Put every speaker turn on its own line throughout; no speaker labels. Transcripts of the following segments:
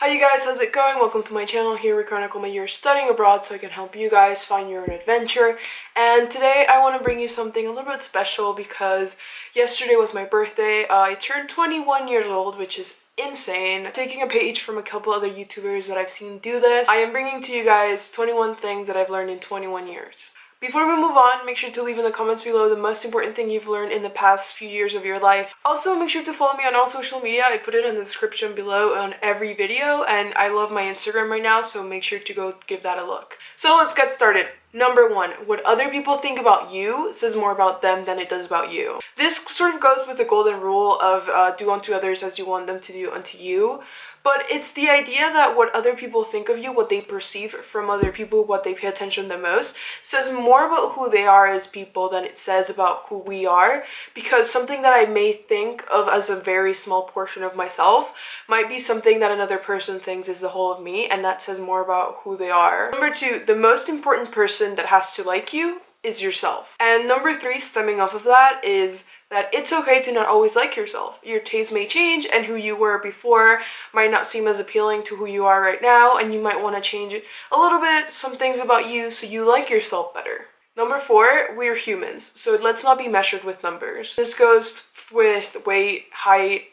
Hi you guys, how's it going? Welcome to my channel. Here we chronicle my year studying abroad so I can help you guys find your own adventure. And today I want to bring you something a little bit special because yesterday was my birthday. I turned 21 years old, which is insane. Taking a page from a couple other YouTubers that I've seen do this, I am bringing to you guys 21 things that I've learned in 21 years. Before we move on, make sure to leave in the comments below the most important thing you've learned in the past few years of your life. Also, make sure to follow me on all social media. I put it in the description below on every video, and I love my Instagram right now, so make sure to go give that a look. So let's get started. Number 1, what other people think about you says more about them than it does about you. This sort of goes with the golden rule of do unto others as you want them to do unto you. But it's the idea that what other people think of you, what they perceive from other people, what they pay attention the most, says more about who they are as people than it says about who we are. Because something that I may think of as a very small portion of myself might be something that another person thinks is the whole of me, and that says more about who they are. Number 2, the most important person that has to like you is yourself. And number 3, stemming off of that, is that it's okay to not always like yourself. Your taste may change, and who you were before might not seem as appealing to who you are right now, and you might want to change a little bit, some things about you, so you like yourself better. Number 4, we're humans, so let's not be measured with numbers. This goes with weight, height,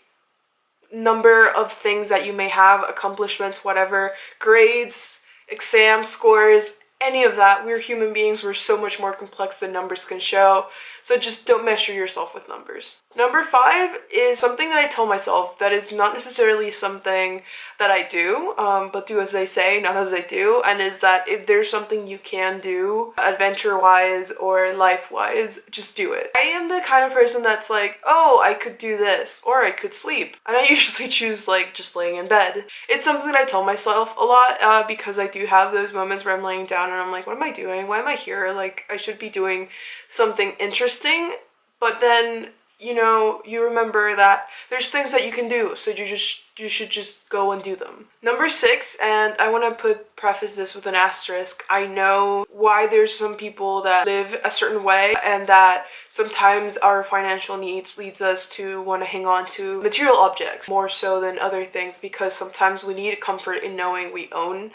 number of things that you may have, accomplishments, whatever, grades, exam scores, any of that. We're human beings. We're so much more complex than numbers can show. So just don't measure yourself with numbers. Number 5 is something that I tell myself that is not necessarily something that I do, but do as I say, not as I do, and is that if there's something you can do, adventure-wise or life-wise, just do it. I am the kind of person that's like, oh, I could do this, or I could sleep, and I usually choose like just laying in bed. It's something that I tell myself a lot because I do have those moments where I'm laying down and I'm like, what am I doing? Why am I here? Like, I should be doing something interesting, but then you remember that there's things that you can do, so you should just go and do them. Number 6, and I want to preface this with an asterisk, I know why there's some people that live a certain way, and that sometimes our financial needs leads us to want to hang on to material objects more so than other things, because sometimes we need comfort in knowing we own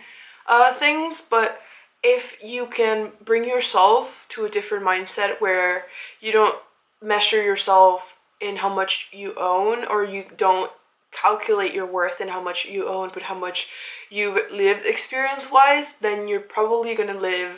things. But if you can bring yourself to a different mindset where you don't measure yourself in how much you own, or you don't calculate your worth in how much you own, but how much you've lived experience-wise, then you're probably going to live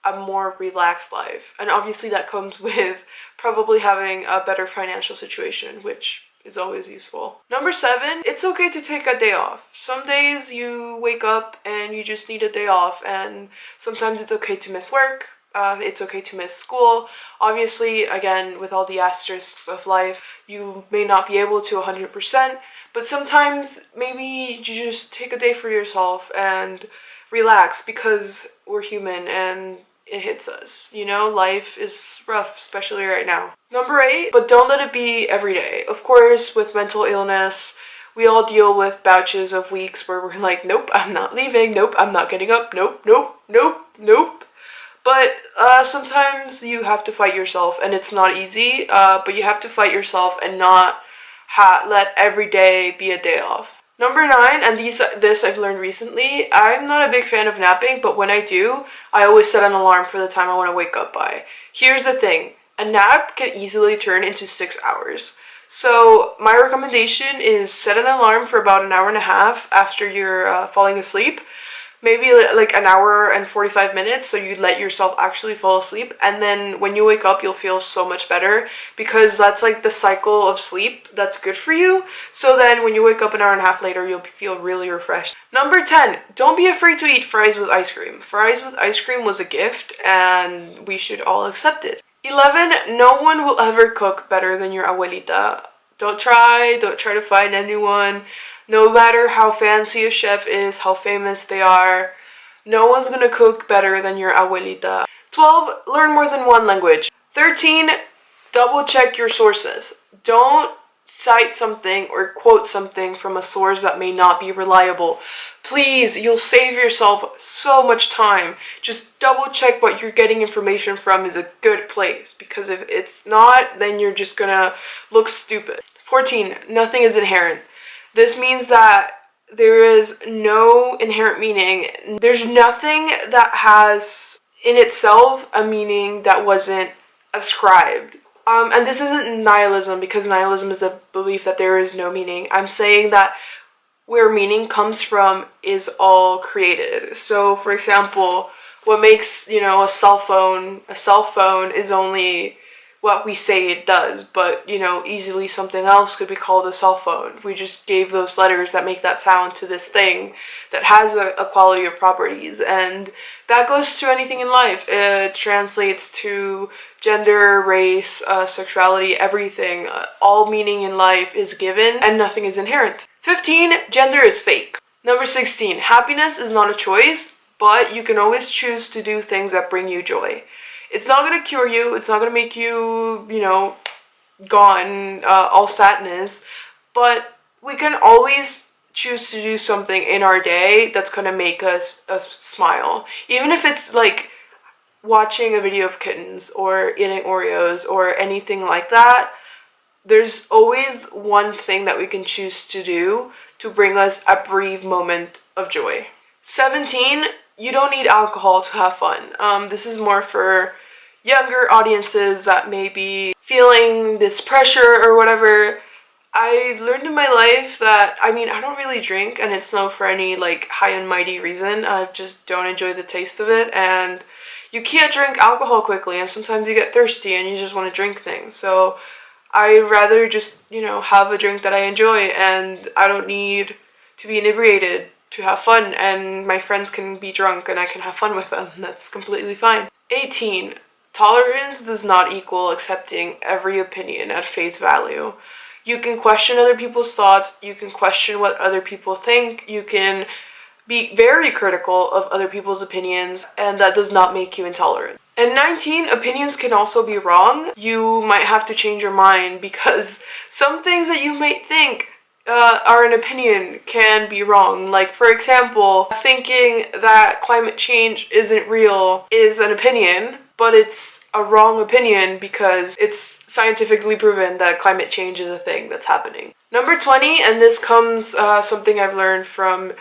a more relaxed life. And obviously that comes with probably having a better financial situation, which is always useful. Number 7, it's okay to take a day off. Some days you wake up and you just need a day off, and sometimes it's okay to miss work. It's okay to miss school. Obviously, again, with all the asterisks of life, you may not be able to 100%, but sometimes maybe you just take a day for yourself and relax, because we're human and it hits us. Life is rough, especially right now. Number 8, but don't let it be every day. Of course, with mental illness, we all deal with batches of weeks where we're like, nope, I'm not leaving, nope, I'm not getting up, nope, nope, nope, nope. But sometimes you have to fight yourself, and it's not easy, but you have to fight yourself and not let every day be a day off. Number 9, and this I've learned recently, I'm not a big fan of napping, but when I do, I always set an alarm for the time I want to wake up by. Here's the thing, a nap can easily turn into 6 hours. So my recommendation is set an alarm for about an hour and a half after you're falling asleep. Maybe like an hour and 45 minutes, so you let yourself actually fall asleep, and then when you wake up you'll feel so much better, because that's like the cycle of sleep that's good for you. So then when you wake up an hour and a half later, you'll feel really refreshed. Number 10, don't be afraid to eat fries with ice cream. Fries with ice cream was a gift, and we should all accept it. 11, no one will ever cook better than your abuelita. Don't try to find anyone. No matter how fancy a chef is, how famous they are, no one's gonna cook better than your abuelita. 12, learn more than one language. 13, double check your sources. Don't cite something or quote something from a source that may not be reliable. Please, you'll save yourself so much time. Just double check what you're getting information from is a good place, because if it's not, then you're just gonna look stupid. 14, nothing is inherent. This means that there is no inherent meaning. There's nothing that has in itself a meaning that wasn't ascribed. And this isn't nihilism, because nihilism is a belief that there is no meaning. I'm saying that where meaning comes from is all created. So, for example, what makes, a cell phone is only what we say it does, but, easily something else could be called a cell phone. We just gave those letters that make that sound to this thing that has a quality of properties, and that goes to anything in life. It translates to gender, race, sexuality, everything. All meaning in life is given and nothing is inherent. 15, gender is fake. Number 16, happiness is not a choice, but you can always choose to do things that bring you joy. It's not going to cure you, it's not going to make you, gone, all sadness, but we can always choose to do something in our day that's going to make us smile. Even if it's like watching a video of kittens or eating Oreos or anything like that, there's always one thing that we can choose to do to bring us a brief moment of joy. 17, you don't need alcohol to have fun. This is more for younger audiences that may be feeling this pressure or whatever. I learned in my life that, I don't really drink, and it's not for any high and mighty reason. I just don't enjoy the taste of it, and you can't drink alcohol quickly, and sometimes you get thirsty and you just want to drink things. So I'd rather just, have a drink that I enjoy, and I don't need to be inebriated to have fun, and my friends can be drunk and I can have fun with them. That's completely fine. 18. Tolerance does not equal accepting every opinion at face value. You can question other people's thoughts, you can question what other people think, you can be very critical of other people's opinions, and that does not make you intolerant. And 19, opinions can also be wrong. You might have to change your mind, because some things that you might think are an opinion can be wrong. Like, for example, thinking that climate change isn't real is an opinion, but it's a wrong opinion because it's scientifically proven that climate change is a thing that's happening. Number 20, and this comes something I've learned from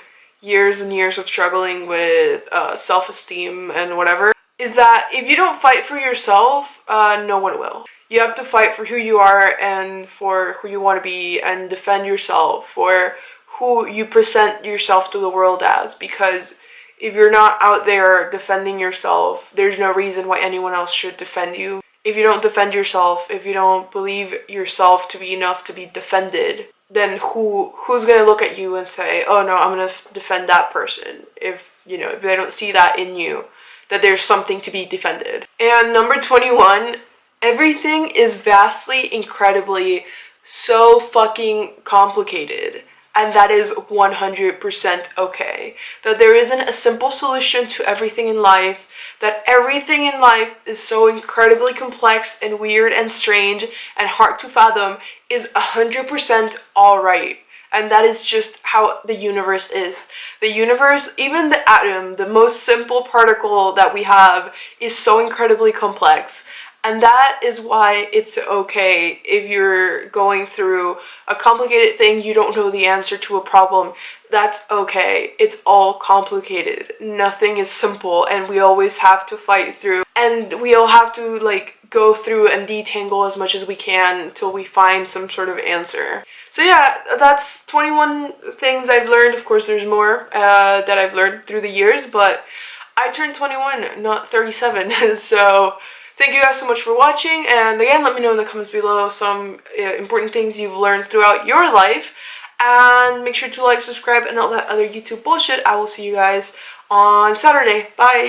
years and years of struggling with self-esteem and whatever, is that if you don't fight for yourself, no one will. You have to fight for who you are and for who you want to be, and defend yourself for who you present yourself to the world as, because if you're not out there defending yourself, there's no reason why anyone else should defend you. If you don't defend yourself, if you don't believe yourself to be enough to be defended, then who's gonna look at you and say, oh no, I'm gonna defend that person, if if they don't see that in you, that there's something to be defended. And number 21, everything is vastly, incredibly, so fucking complicated. And that is 100% okay. That there isn't a simple solution to everything in life. That everything in life is so incredibly complex and weird and strange and hard to fathom is 100% alright. And that is just how the universe is. The universe, even the atom, the most simple particle that we have, is so incredibly complex. And that is why it's okay if you're going through a complicated thing, you don't know the answer to a problem. That's okay. It's all complicated. Nothing is simple, and we always have to fight through. And we all have to go through and detangle as much as we can until we find some sort of answer. So yeah, that's 21 things I've learned. Of course, there's more that I've learned through the years, but I turned 21, not 37, so thank you guys so much for watching, and again, let me know in the comments below some important things you've learned throughout your life, and make sure to like, subscribe, and all that other YouTube bullshit. I will see you guys on Saturday. Bye!